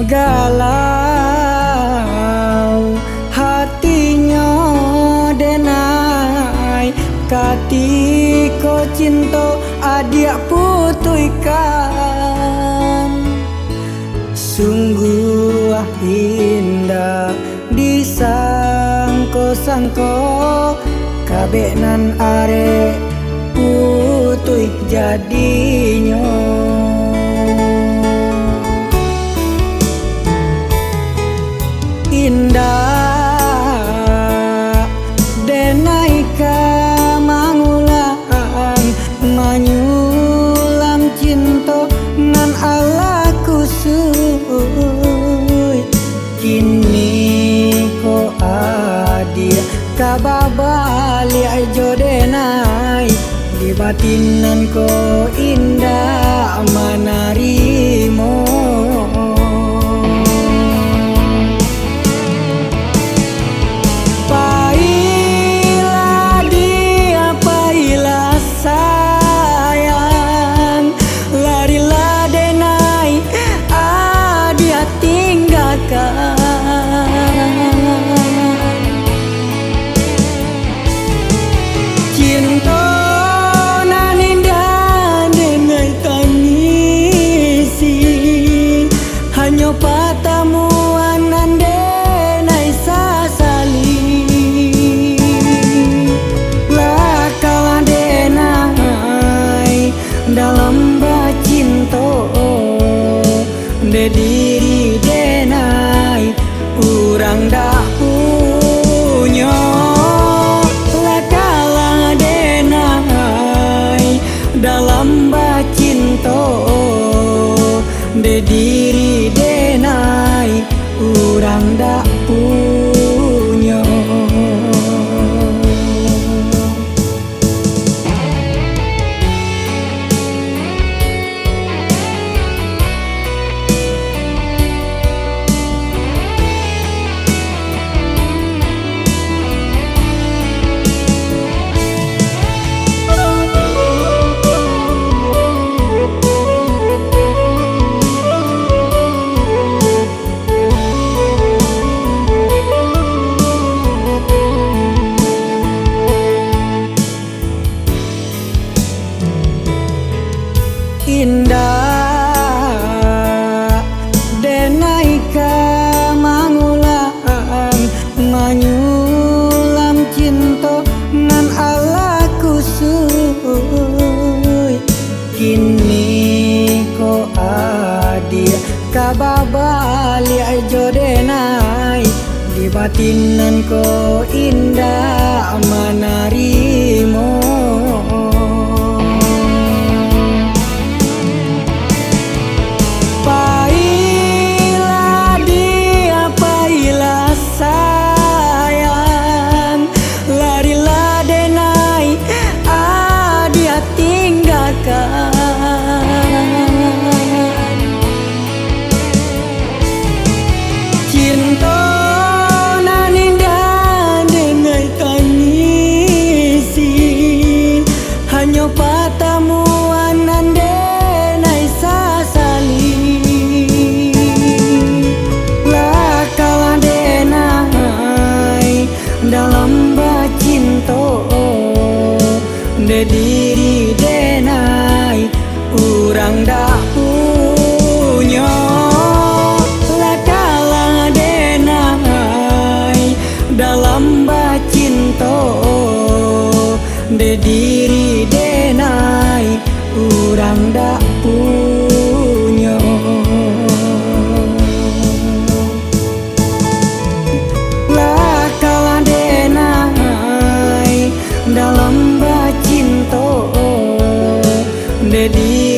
Galau hatinya denai katiko cinta adik putuikan. Sungguh indah disangko-sangko kabenan arek putui jadinya. Indah denai ka mangulang manyulam cinta nan ala kusui. Kini ko adia kababali ajo denai di batinan ko indah manarimo. Cinta nan indah dengai tangisi hanya patamuan nan denai sasali. Lakala denai dalam bacinto de diri denai urang dah punya. Dalam bacinto de diri denai urang dak punya. Indah denai ka mangulang manyulam cinta nan ala kusui. Kini ko adia kababali ajo denai di batinan ko indah manarimo. Cinta nan indah dengai tangisi hanya patamuan nan denai sasali. Lakala denai dalam bacinto de diri denai urang dah punya. Lakala denai dalam bacinto de diri denai urang dak punya. Lakala denai dalam bacinto de diri